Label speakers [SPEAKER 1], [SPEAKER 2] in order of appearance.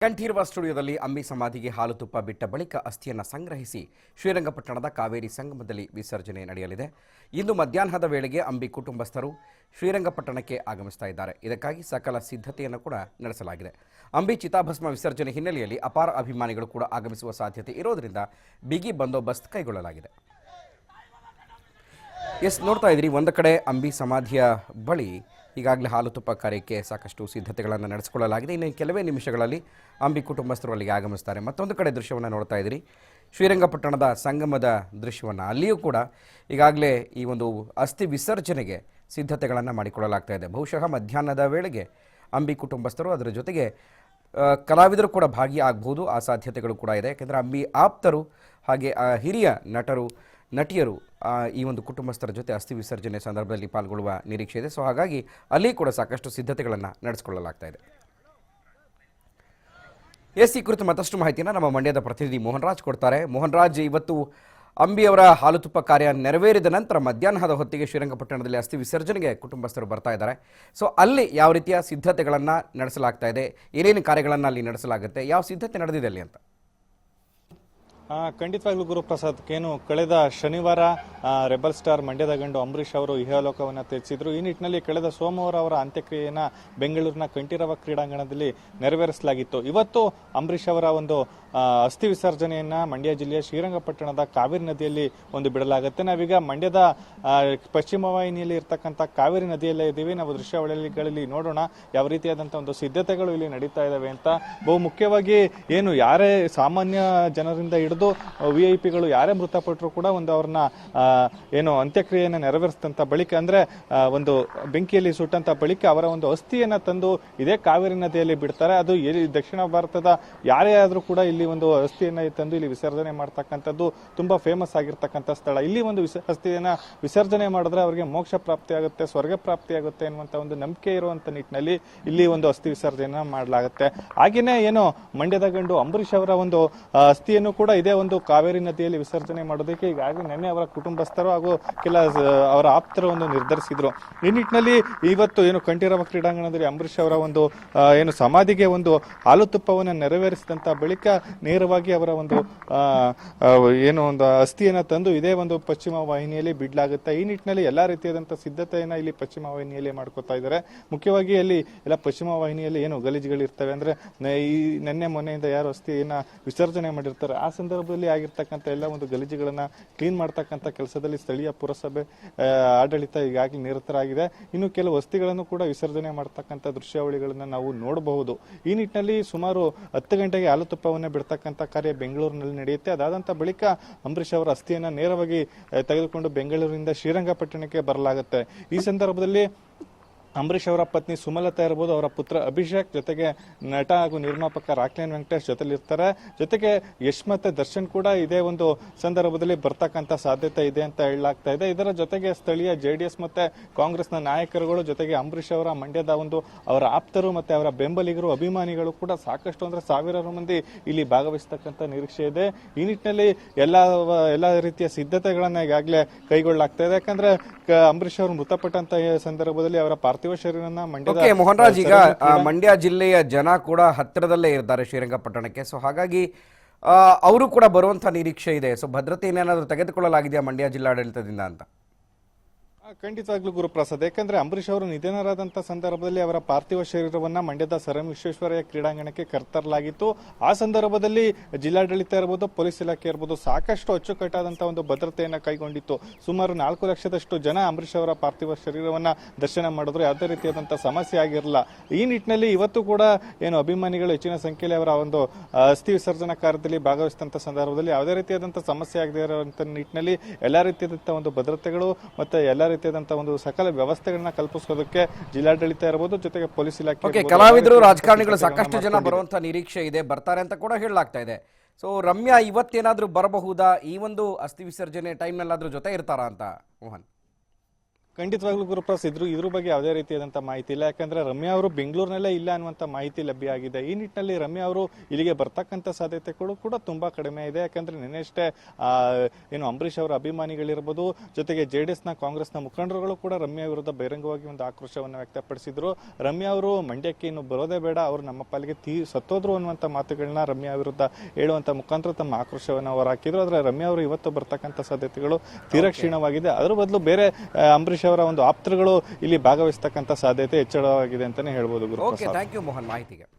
[SPEAKER 1] ಕಂಠೀರವ ಸ್ಟುಡಿಯೋದಲ್ಲಿ ಅಂಬಿ ಸಮಾಧಿಗೆ ಹಾಲು ತುಪ್ಪ ಬಿಟ್ಟ ಬಳಿಕ ಅಸ್ಥಿಯನ್ನು ಸಂಗ್ರಹಿಸಿ ಶ್ರೀರಂಗಪಟ್ಟಣದ ಕಾವೇರಿ ಸಂಗಮದಲ್ಲಿ ವಿಸರ್ಜನೆ ನಡೆಯಲಿದೆ. ಇಂದು ಮಧ್ಯಾಹ್ನದ ವೇಳೆಗೆ ಅಂಬಿ ಕುಟುಂಬಸ್ಥರು ಶ್ರೀರಂಗಪಟ್ಟಣಕ್ಕೆ ಆಗಮಿಸ್ತಾ ಇದ್ದಾರೆ. ಇದಕ್ಕಾಗಿ ಸಕಲ ಸಿದ್ಧತೆಯನ್ನು ಕೂಡ ನಡೆಸಲಾಗಿದೆ. ಅಂಬಿ ಚಿತಾಭಸ್ಮ ವಿಸರ್ಜನೆ ಹಿನ್ನೆಲೆಯಲ್ಲಿ ಅಪಾರ ಅಭಿಮಾನಿಗಳು ಕೂಡ ಆಗಮಿಸುವ ಸಾಧ್ಯತೆ ಇರೋದರಿಂದ ಬಿಗಿ ಬಂದೋಬಸ್ತ್ ಕೈಗೊಳ್ಳಲಾಗಿದೆ. ನೋಡ್ತಾ ಇದ್ದೀರಿ, ಒಂದು ಕಡೆ ಅಂಬಿ ಸಮಾಧಿಯ ಬಳಿ ಈಗಾಗಲೇ ಹಾಲು ತುಪ್ಪ ಕಾರ್ಯಕ್ಕೆ ಸಾಕಷ್ಟು ಸಿದ್ಧತೆಗಳನ್ನು ನಡೆಸಿಕೊಳ್ಳಲಾಗಿದೆ. ಇನ್ನು ಕೆಲವೇ ನಿಮಿಷಗಳಲ್ಲಿ ಅಂಬಿ ಕುಟುಂಬಸ್ಥರು ಅಲ್ಲಿಗೆ ಆಗಮಿಸ್ತಾರೆ. ಮತ್ತೊಂದು ಕಡೆ ದೃಶ್ಯವನ್ನು ನೋಡ್ತಾ ಇದ್ದೀರಿ, ಶ್ರೀರಂಗಪಟ್ಟಣದ ಸಂಗಮದ ದೃಶ್ಯವನ್ನು. ಅಲ್ಲಿಯೂ ಕೂಡ ಈಗಾಗಲೇ ಈ ಒಂದು ಅಸ್ಥಿ ವಿಸರ್ಜನೆಗೆ ಸಿದ್ಧತೆಗಳನ್ನು ಮಾಡಿಕೊಳ್ಳಲಾಗ್ತಾ ಇದೆ. ಬಹುಶಃ ಮಧ್ಯಾಹ್ನದ ವೇಳೆಗೆ ಅಂಬಿ ಕುಟುಂಬಸ್ಥರು ಅದರ ಜೊತೆಗೆ ಕಲಾವಿದರು ಕೂಡ ಭಾಗಿಯಾಗಬಹುದು, ಆ ಸಾಧ್ಯತೆಗಳು ಕೂಡ ಇದೆ. ಯಾಕೆಂದರೆ ಅಂಬಿ ಆಪ್ತರು ಹಾಗೆ ಹಿರಿಯ ನಟಿಯರು ಈ ಒಂದು ಕುಟುಂಬಸ್ಥರ ಜೊತೆ ಅಸ್ಥಿ ವಿಸರ್ಜನೆ ಸಂದರ್ಭದಲ್ಲಿ ಪಾಲ್ಗೊಳ್ಳುವ ನಿರೀಕ್ಷೆ ಇದೆ. ಸೊ ಹಾಗಾಗಿ ಅಲ್ಲಿ ಕೂಡ ಸಾಕಷ್ಟು ಸಿದ್ಧತೆಗಳನ್ನು ನಡೆಸಿಕೊಳ್ಳಲಾಗ್ತಾ ಇದೆ. ಈ ಕುರಿತು ಮತ್ತಷ್ಟು ಮಾಹಿತಿಯನ್ನು ನಮ್ಮ ಮಂಡ್ಯದ ಪ್ರತಿನಿಧಿ ಮೋಹನ್ ರಾಜ್ ಕೊಡ್ತಾರೆ. ಮೋಹನ್ ರಾಜ್, ಇವತ್ತು ಅಂಬಿಯವರ ಹಾಲು ತುಪ್ಪ ಕಾರ್ಯ ನೆರವೇರಿದ ನಂತರ ಮಧ್ಯಾಹ್ನದ ಹೊತ್ತಿಗೆ ಶ್ರೀರಂಗಪಟ್ಟಣದಲ್ಲಿ ಅಸ್ಥಿ ವಿಸರ್ಜನೆಗೆ ಕುಟುಂಬಸ್ಥರು ಬರ್ತಾ ಇದ್ದಾರೆ. ಸೊ ಅಲ್ಲಿ ಯಾವ ರೀತಿಯ ಸಿದ್ಧತೆಗಳನ್ನು ನಡೆಸಲಾಗ್ತಾ ಇದೆ, ಏನೇನು ಕಾರ್ಯಗಳನ್ನು ಅಲ್ಲಿ ನಡೆಸಲಾಗುತ್ತೆ, ಯಾವ ಸಿದ್ಧತೆ ನಡೆದಿದೆ ಅಲ್ಲಿ ಅಂತ?
[SPEAKER 2] ಖಂಡಿತವಾಗ್ಲೂ ಗುರುಪ್ರಸಾದ್, ಕಳೆದ ಶನಿವಾರ ರೆಬಲ್ ಸ್ಟಾರ್ ಮಂಡ್ಯದ ಗಂಡು ಅಂಬರೀಷ್ ಅವರು ಇಹಲೋಕವನ್ನು ತ್ಯಜಿಸಿದ್ರು. ಈ ನಿಟ್ಟಿನಲ್ಲಿ ಕಳೆದ ಸೋಮವಾರ ಅವರ ಅಂತ್ಯಕ್ರಿಯೆಯನ್ನು ಬೆಂಗಳೂರಿನ ಕಂಠೀರವ ಕ್ರೀಡಾಂಗಣದಲ್ಲಿ ನೆರವೇರಿಸಲಾಗಿತ್ತು. ಇವತ್ತು ಅಂಬರೀಷ್ ಅವರ ಒಂದು ಅಸ್ಥಿ ವಿಸರ್ಜನೆಯನ್ನ ಮಂಡ್ಯ ಜಿಲ್ಲೆಯ ಶ್ರೀರಂಗಪಟ್ಟಣದ ಕಾವೇರಿ ನದಿಯಲ್ಲಿ ಬಿಡಲಾಗುತ್ತೆ. ನಾವೀಗ ಮಂಡ್ಯದ ಪಶ್ಚಿಮ ವಾಹಿನಿಯಲ್ಲಿ ಇರ್ತಕ್ಕಂಥ ಕಾವೇರಿ ನದಿಯಲ್ಲೇ ಇದ್ದೀವಿ. ನಾವು ದೃಶ್ಯಾವಳಿಗಳಲ್ಲಿ ನೋಡೋಣ ಯಾವ ರೀತಿಯಾದಂತಹ ಒಂದು ಸಿದ್ಧತೆಗಳು ಇಲ್ಲಿ ನಡೀತಾ ಇದಾವೆ ಅಂತ. ಬಹು ಮುಖ್ಯವಾಗಿ ಯಾರೇ ಸಾಮಾನ್ಯ ಜನರಿಂದ ಹಿಡಿದು ವಿಐಪಿಗಳು ಯಾರೇ ಮೃತಪಟ್ಟರು ಕೂಡ ಅವ್ರನ್ನ ಅಂತ್ಯಕ್ರಿಯೆಯನ್ನು ನೆರವೇರಿಸಿದಂತ ಬಳಿಕ, ಅಂದ್ರೆ ಒಂದು ಬೆಂಕಿಯಲ್ಲಿ ಸುಟ್ಟಂತ ಬಳಿಕ ಅವರ ಒಂದು ಅಸ್ಥಿಯನ್ನ ತಂದು ಇದೇ ಕಾವೇರಿ ನದಿಯಲ್ಲಿ ಬಿಡ್ತಾರೆ. ಅದು ದಕ್ಷಿಣ ಭಾರತದ ಯಾರೇ ಆದ್ರೂ ಕೂಡ ಇಲ್ಲಿ ಒಂದು ಅಸ್ಥಿಯನ್ನ ತಂದು ಇಲ್ಲಿ ವಿಸರ್ಜನೆ ಮಾಡ್ತಕ್ಕಂಥದ್ದು ತುಂಬಾ ಫೇಮಸ್ ಆಗಿರ್ತಕ್ಕಂಥ ಸ್ಥಳ. ಇಲ್ಲಿ ಒಂದು ಅಸ್ಥಿಯನ್ನ ವಿಸರ್ಜನೆ ಮಾಡಿದ್ರೆ ಅವರಿಗೆ ಮೋಕ್ಷ ಪ್ರಾಪ್ತಿ ಆಗುತ್ತೆ, ಸ್ವರ್ಗ ಪ್ರಾಪ್ತಿ ಆಗುತ್ತೆ ಎನ್ನುವಂತ ಒಂದು ನಂಬಿಕೆ ಇರುವಂತ ನಿಟ್ಟಿನಲ್ಲಿ ಇಲ್ಲಿ ಒಂದು ಅಸ್ಥಿ ವಿಸರ್ಜನೆ ಮಾಡಲಾಗುತ್ತೆ. ಹಾಗೇನೆ ಮಂಡ್ಯದ ಗಂಡು ಅಂಬರೀಷ್ ಅವರ ಒಂದು ಅಸ್ಥಿಯನ್ನು ಕೂಡ ಇದೇ ಒಂದು ಕಾವೇರಿ ನದಿಯಲ್ಲಿ ವಿಸರ್ಜನೆ ಮಾಡೋದಕ್ಕೆ ಈಗಾಗಲೇ ನಿನ್ನೆ ಅವರ ಕುಟುಂಬಸ್ಥರು ಹಾಗೂ ಕೆಲ ಅವರ ಆಪ್ತರು ನಿರ್ಧರಿಸಿದ್ರು. ಈ ನಿಟ್ಟಿನಲ್ಲಿ ಇವತ್ತು ಕಂಠೀರವ ಕ್ರೀಡಾಂಗಣದಲ್ಲಿ ಅಂಬರೀಷ್ ಅವರ ಒಂದು ಸಮಾಧಿಗೆ ಒಂದು ಹಾಲು ತುಪ್ಪವನ್ನು ನೆರವೇರಿಸಿದಂತ ಬಳಿಕ ನೇರವಾಗಿ ಅವರ ಒಂದು ಅಸ್ಥಿಯನ್ನ ತಂದು ಇದೇ ಒಂದು ಪಶ್ಚಿಮ ವಾಹಿನಿಯಲ್ಲಿ ಬಿಡಲಾಗುತ್ತೆ. ಈ ನಿಟ್ಟಿನಲ್ಲಿ ಎಲ್ಲಾ ರೀತಿಯಾದಂತಹ ಸಿದ್ಧತೆಯನ್ನ ಇಲ್ಲಿ ಪಶ್ಚಿಮ ವಾಹಿನಿಯಲ್ಲಿ ಮಾಡ್ಕೋತಾ ಇದ್ದಾರೆ. ಮುಖ್ಯವಾಗಿ ಅಲ್ಲಿ ಎಲ್ಲ ಪಶ್ಚಿಮ ವಾಹಿನಿಯಲ್ಲಿ ಗಲೀಜುಗಳು ಇರ್ತವೆ, ಅಂದ್ರೆ ಈ ನಿನ್ನೆ ಮೊನ್ನೆಯಿಂದ ಯಾರು ಅಸ್ಥಿಯನ್ನ ವಿಸರ್ಜನೆ ಮಾಡಿರ್ತಾರೆ ಆ ಸಂದರ್ಭದಲ್ಲಿ ಆಗಿರ್ತಕ್ಕಂಥ ಎಲ್ಲ ಒಂದು ಗಲೀಜುಗಳನ್ನ ಕ್ಲೀನ್ ಮಾಡ್ತಕ್ಕಂಥ ಕೆಲಸದಲ್ಲಿ ಸ್ಥಳೀಯ ಪುರಸಭೆ ಆಡಳಿತ ಈಗಾಗಲೇ ನಿರತರಾಗಿದೆ. ಇನ್ನು ಕೆಲವು ಅಸ್ಥಿಗಳನ್ನು ಕೂಡ ವಿಸರ್ಜನೆ ಮಾಡತಕ್ಕಂಥ ದೃಶ್ಯಾವಳಿಗಳನ್ನ ನಾವು ನೋಡಬಹುದು. ಈ ನಿಟ್ಟಿನಲ್ಲಿ ಸುಮಾರು 10 ಗಂಟೆಗೆ ಹಾಲು ತುಪ್ಪವನ್ನ ಬಿಡ್ತಕ್ಕಂಥ ಕಾರ್ಯ ಬೆಂಗಳೂರಿನಲ್ಲಿ ನಡೆಯುತ್ತೆ. ಅದಾದಂತ ಬಳಿಕ ಅಂಬರೀಷ್ ಅವರ ಅಸ್ಥಿಯನ್ನ ನೇರವಾಗಿ ತೆಗೆದುಕೊಂಡು ಬೆಂಗಳೂರಿನಿಂದ ಶ್ರೀರಂಗಪಟ್ಟಣಕ್ಕೆ ಬರಲಾಗುತ್ತೆ. ಈ ಸಂದರ್ಭದಲ್ಲಿ ಅಂಬರೀಷ್ ಅವರ ಪತ್ನಿ ಸುಮಲತಾ ಇರಬಹುದು, ಅವರ ಪುತ್ರ ಅಭಿಷೇಕ್, ಜೊತೆಗೆ ನಟ ಹಾಗೂ ನಿರ್ಮಾಪಕ ರಾಕ್ಲೈನ್ ವೆಂಕಟೇಶ್ ಜೊತೆಲಿರ್ತಾರೆ. ಜೊತೆಗೆ ಯಶ್ ಮತ್ತೆ ದರ್ಶನ್ ಕೂಡ ಇದೇ ಒಂದು ಸಂದರ್ಭದಲ್ಲಿ ಬರ್ತಕ್ಕಂಥ ಸಾಧ್ಯತೆ ಇದೆ ಅಂತ ಹೇಳಲಾಗ್ತಾ ಇದೆ. ಇದರ ಜೊತೆಗೆ ಸ್ಥಳೀಯ ಜೆಡಿಎಸ್ ಮತ್ತೆ ಕಾಂಗ್ರೆಸ್ನ ನಾಯಕರುಗಳು, ಜೊತೆಗೆ ಅಂಬರೀಷ್ ಅವರ ಮಂಡ್ಯದ ಅವರ ಆಪ್ತರು ಮತ್ತೆ ಅವರ ಬೆಂಬಲಿಗರು, ಅಭಿಮಾನಿಗಳು ಕೂಡ ಸಾಕಷ್ಟು ಅಂದ್ರೆ ಸಾವಿರಾರು ಮಂದಿ ಇಲ್ಲಿ ಭಾಗವಹಿಸತಕ್ಕಂಥ ನಿರೀಕ್ಷೆ ಇದೆ. ಈ ನಿಟ್ಟಿನಲ್ಲಿ ಎಲ್ಲಾ ರೀತಿಯ ಸಿದ್ಧತೆಗಳನ್ನ ಈಗಾಗಲೇ ಕೈಗೊಳ್ಳಲಾಗ್ತಾ ಇದೆ. ಯಾಕಂದ್ರೆ ಅಂಬರೀಷ್ ಅವರು ಮೃತಪಟ್ಟಂತ ಸಂದರ್ಭದಲ್ಲಿ ಅವರ ಪಾರ್ಥಿವ ಶರೀರನ
[SPEAKER 1] ಮೋಹನ್ ರಾಜ್, ಈಗ ಮಂಡ್ಯ ಜಿಲ್ಲೆಯ ಜನ ಕೂಡ ಹತ್ತಿರದಲ್ಲೇ ಇದ್ದಾರೆ ಶ್ರೀರಂಗಪಟ್ಟಣಕ್ಕೆ. ಸೊ ಹಾಗಾಗಿ ಅವರು ಕೂಡ ಬರುವಂತ ನಿರೀಕ್ಷೆ ಇದೆ. ಸೊ ಭದ್ರತೆ ಏನೇನಾದರೂ ತೆಗೆದುಕೊಳ್ಳಲಾಗಿದೆಯಾ ಮಂಡ್ಯ ಜಿಲ್ಲಾಡಳಿತದಿಂದ ಅಂತ?
[SPEAKER 2] ಖಂಡಿತವಾಗ್ಲೂ ಗುರುಪ್ರಸಾದ್, ಯಾಕಂದ್ರೆ ಅಂಬರೀಷ್ ಅವರು ನಿಧನರಾದಂತಹ ಸಂದರ್ಭದಲ್ಲಿ ಅವರ ಪಾರ್ಥಿವ ಶರೀರವನ್ನ ಮಂಡ್ಯದ ಸರ್ ಎಂ ವಿಶ್ವೇಶ್ವರಯ್ಯ ಕ್ರೀಡಾಂಗಣಕ್ಕೆ ಕರೆತರಲಾಗಿತ್ತು. ಆ ಸಂದರ್ಭದಲ್ಲಿ ಜಿಲ್ಲಾಡಳಿತ ಇರಬಹುದು, ಪೊಲೀಸ್ ಇಲಾಖೆ ಇರಬಹುದು, ಸಾಕಷ್ಟು ಅಚ್ಚುಕಟ್ಟಾದಂತಹ ಒಂದು ಭದ್ರತೆಯನ್ನ ಕೈಗೊಂಡಿತ್ತು. ಸುಮಾರು 4 ಲಕ್ಷದಷ್ಟು ಜನ ಅಂಬರೀಷ್ ಅವರ ಪಾರ್ಥಿವ ಶರೀರವನ್ನ ದರ್ಶನ ಮಾಡಿದ್ರು. ಯಾವುದೇ ರೀತಿಯಾದಂತಹ ಸಮಸ್ಯೆ ಆಗಿರಲಿಲ್ಲ. ಈ ನಿಟ್ಟಿನಲ್ಲಿ ಇವತ್ತು ಕೂಡ ಅಭಿಮಾನಿಗಳು ಹೆಚ್ಚಿನ ಸಂಖ್ಯೆಯಲ್ಲಿ ಅವರ ಒಂದು ಅಸ್ಥಿ ವಿಸರ್ಜನಾ ಕಾರ್ಯದಲ್ಲಿ ಭಾಗವಹಿಸಿದಂತ ಸಂದರ್ಭದಲ್ಲಿ ಯಾವುದೇ ರೀತಿಯಾದಂತಹ ಸಮಸ್ಯೆ ಆಗದೇ ಇರುವಂತ ನಿಟ್ಟಿನಲ್ಲಿ ಎಲ್ಲಾ ರೀತಿಯಾದಂತಹ ಒಂದು ಭದ್ರತೆಗಳು ಮತ್ತೆ ಎಲ್ಲಾ ಒಂದು ಸಕಲ ವ್ಯವಸ್ಥೆಗಳನ್ನ ಕಲ್ಪಿಸೋದಕ್ಕೆ ಜಿಲ್ಲಾಡಳಿತ ಇರಬಹುದು, ಜೊತೆಗೆ ಪೊಲೀಸ್ ಇಲಾಖೆ,
[SPEAKER 1] ಕಲಾವಿದರು, ರಾಜಕಾರಣಿಗಳು ಸಾಕಷ್ಟು ಜನ ಬರುವಂತ ನಿರೀಕ್ಷೆ ಇದೆ, ಬರ್ತಾರೆ ಅಂತ ಕೂಡ ಹೇಳಲಾಗ್ತಾ ಇದೆ. ಸೊ ರಮ್ಯಾ ಇವತ್ತೇನಾದ್ರೂ ಬರಬಹುದಾ? ಈ ಒಂದು ಅಸ್ಥಿ ವಿಸರ್ಜನೆ ಟೈಮ್ನಲ್ಲಾದ್ರೂ ಜೊತೆ ಇರ್ತಾರಾ ಅಂತ ಮೋಹನ್?
[SPEAKER 2] ಖಂಡಿತವಾಗ್ಲೂ ಗುರುಪ್ರಸಾದ್ ಇದ್ರ ಬಗ್ಗೆ ಯಾವುದೇ ರೀತಿಯಾದಂಥ ಮಾಹಿತಿ ಇಲ್ಲ. ಯಾಕಂದ್ರೆ ರಮ್ಯಾ ಅವರು ಬೆಂಗಳೂರಿನಲ್ಲೇ ಇಲ್ಲ ಅನ್ನುವಂಥ ಮಾಹಿತಿ ಲಭ್ಯ ಆಗಿದೆ. ಈ ನಿಟ್ಟಿನಲ್ಲಿ ರಮ್ಯಾ ಅವರು ಇಲ್ಲಿಗೆ ಬರ್ತಕ್ಕಂಥ ಸಾಧ್ಯತೆಗಳು ಕೂಡ ತುಂಬಾ ಕಡಿಮೆ ಇದೆ. ಯಾಕಂದ್ರೆ ನಿನ್ನೆಷ್ಟೇ ಏನು ಅಂಬರೀಷ್ ಅವರ ಅಭಿಮಾನಿಗಳಿರ್ಬೋದು, ಜೊತೆಗೆ JDS ನ ಕಾಂಗ್ರೆಸ್ನ ಮುಖಂಡರುಗಳು ಕೂಡ ರಮ್ಯಾ ವಿರುದ್ಧ ಬಹಿರಂಗವಾಗಿ ಒಂದು ಆಕ್ರೋಶವನ್ನು ವ್ಯಕ್ತಪಡಿಸಿದ್ರು. ರಮ್ಯಾ ಅವರು ಮಂಡ್ಯಕ್ಕೆ ಇನ್ನು ಬರೋದೇ ಬೇಡ, ಅವರು ನಮ್ಮ ಪಾಲಿಗೆ ಸತ್ತೋದ್ರು ಅನ್ನುವಂಥ ಮಾತುಗಳನ್ನ ರಮ್ಯಾ ವಿರುದ್ಧ ಹೇಳುವಂತ ಮುಖಾಂತರ ತಮ್ಮ ಆಕ್ರೋಶವನ್ನು ಅವರು ಹಾಕಿದ್ರು. ಆದ್ರೆ ರಮ್ಯಾ ಅವರು ಇವತ್ತು ಬರ್ತಕ್ಕಂಥ ಸಾಧ್ಯತೆಗಳು ತೀರಾ ಕ್ಷೀಣವಾಗಿದೆ. ಅದರ ಬದಲು ಬೇರೆ ಅಂಬರೀಷ್ ಅವರ ಒಂದು ಆಪ್ತರುಗಳು ಇಲ್ಲಿ ಭಾಗವಹಿಸತಕ್ಕಂಥ ಸಾಧ್ಯತೆ ಹೆಚ್ಚಳವಾಗಿದೆ ಅಂತಾನೆ ಹೇಳ್ಬೋದು.
[SPEAKER 1] ಓಕೆ, ಥ್ಯಾಂಕ್ ಯು ಮೋಹನ್ ಮಾಹಿತಿಗೆ.